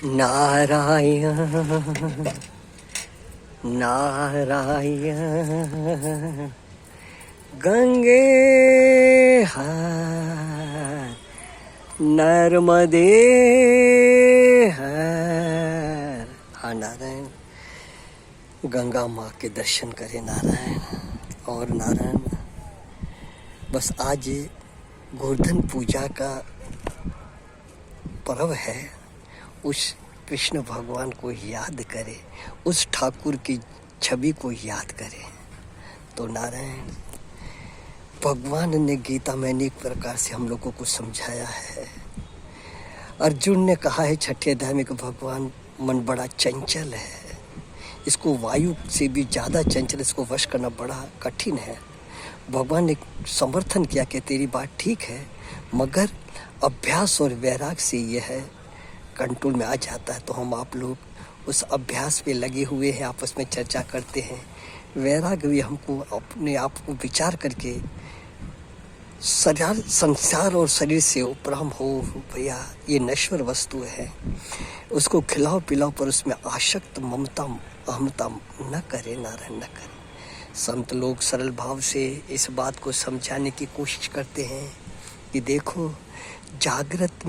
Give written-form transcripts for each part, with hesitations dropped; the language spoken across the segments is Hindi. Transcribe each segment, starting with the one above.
नारायण नारायण गंगे हर नर्मदे हर। हाँ नारायण, गंगा माँ के दर्शन करें नारायण। और नारायण, बस आज गोवर्धन पूजा का पर्व है, उस कृष्ण भगवान को याद करें, उस ठाकुर की छवि को याद करें। तो नारायण, भगवान ने गीता में अनेक प्रकार से हम लोगों को समझाया है। अर्जुन ने कहा है 6ठे अध्याय में कि भगवान मन बड़ा चंचल है, इसको वायु से भी ज़्यादा चंचल, इसको वश करना बड़ा कठिन है। भगवान ने समर्थन किया कि तेरी बात ठीक है, मगर अभ्यास और वैराग से यह है कंट्रोल में आ जाता है। तो हम आप लोग उस अभ्यास पे लगे हुए हैं, आपस में चर्चा करते हैं। वैराग भी हमको अपने आप को विचार करके संसार और शरीर से उपराम हो, भैया ये नश्वर वस्तु है, उसको खिलाओ पिलाओ, पर उसमें आसक्त ममता अहमता न करे नारायण, न करे। संत लोग सरल भाव से इस बात को समझाने की कोशिश करते हैं कि देखो, जागृत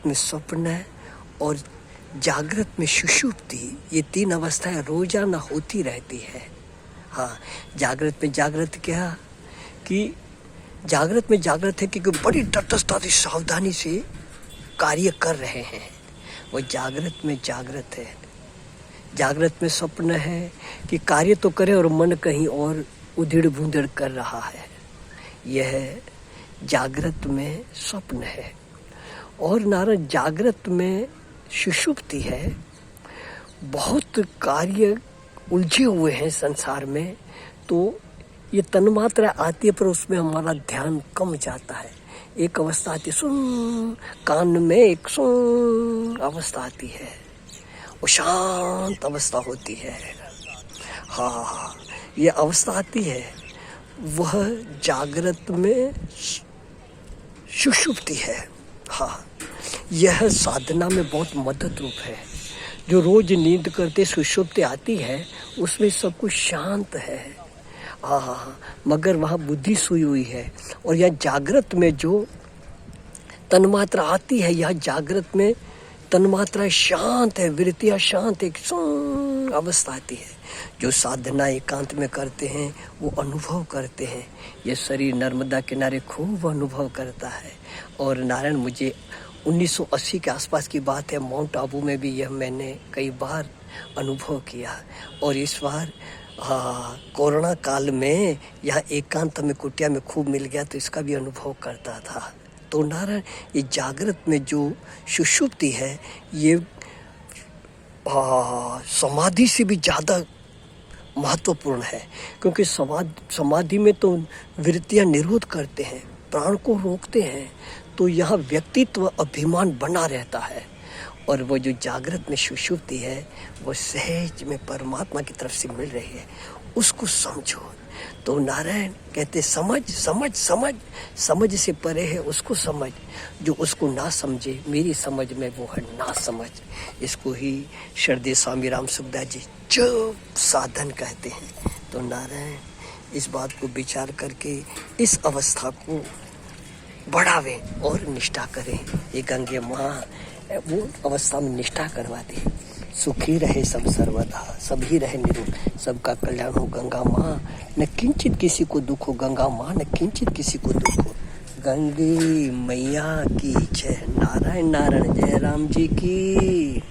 में स्वप्न और जागृत में सुषुप्ति, ये तीन अवस्थाएं रोजाना होती रहती है। हाँ, जागृत में जागृत क्या कि जागृत में जागृत है क्योंकि बड़ी तटस्थता से सावधानी से कार्य कर रहे हैं, वो जागृत में जागृत है। जागृत में स्वप्न है कि कार्य तो करे और मन कहीं और उधेड़ बुंधेड़ कर रहा है, यह जागृत में स्वप्न है। और नारायण, जागृत में सुषुप्ति है, बहुत कार्य उलझे हुए हैं संसार में, तो ये तन्मात्रा आती है पर उसमें हमारा ध्यान कम जाता है। एक अवस्था आती है सुन, कान में एक सुन अवस्था आती है, वो शांत अवस्था होती है। हाँ, ये अवस्था आती है, वह जागृत में सुषुप्ति है। हाँ, यह साधना में बहुत मदद रूप है। जो रोज नींद करते सुषुप्ति आती है, उसमें सब कुछ शांत है। हाँ, मगर वहाँ बुद्धि सोई हुई है। और यह जागृत में जो तन्मात्रा आती है, यह जागृत में तन्मात्रा शांत है, वृत्तियाँ शांत, एक सुन अवस्था आती है। जो साधना एकांत में करते हैं वो अनुभव करते हैं, ये शरीर नर्मदा किनारे खूब अनुभव करता है। और नारायण, मुझे 1980 के आसपास की बात है, माउंट आबू में भी यह मैंने कई बार अनुभव किया। और इस बार कोरोना काल में यहाँ एकांत में कुटिया में खूब मिल गया, तो इसका भी अनुभव करता था। तो नारायण, ये जागृत में जो सुषुप्ति है, ये समाधि से भी ज़्यादा महत्वपूर्ण है, क्योंकि समाधि में तो वृत्तियाँ निरोध करते हैं, प्राण को रोकते हैं, तो यहाँ व्यक्तित्व अभिमान बना रहता है। और वो जो जागृत में सुषुप्ति है, वो सहज में परमात्मा की तरफ से मिल रही है, उसको समझो। तो नारायण कहते समझ समझ समझ, समझ से परे है उसको समझ, जो उसको ना समझे मेरी समझ में वो है ना समझ। इसको ही श्रद्धेय स्वामी राम सुखदास जी चुप साधन कहते हैं। तो नारायण, इस बात को विचार करके इस अवस्था को बढ़ावें और निष्ठा करें। ये गंगे माँ वो अवस्था में निष्ठा करवा दे। सुखी रहे सब सर्वदा, सभी रहे निरुद्ध, सबका कल्याण हो। गंगा माँ न किंचित किसी को दुख हो, गंगा माँ न किंचित किसी को दुख हो। गंगे मैया की जय। नारायण नारायण, जय राम जी की।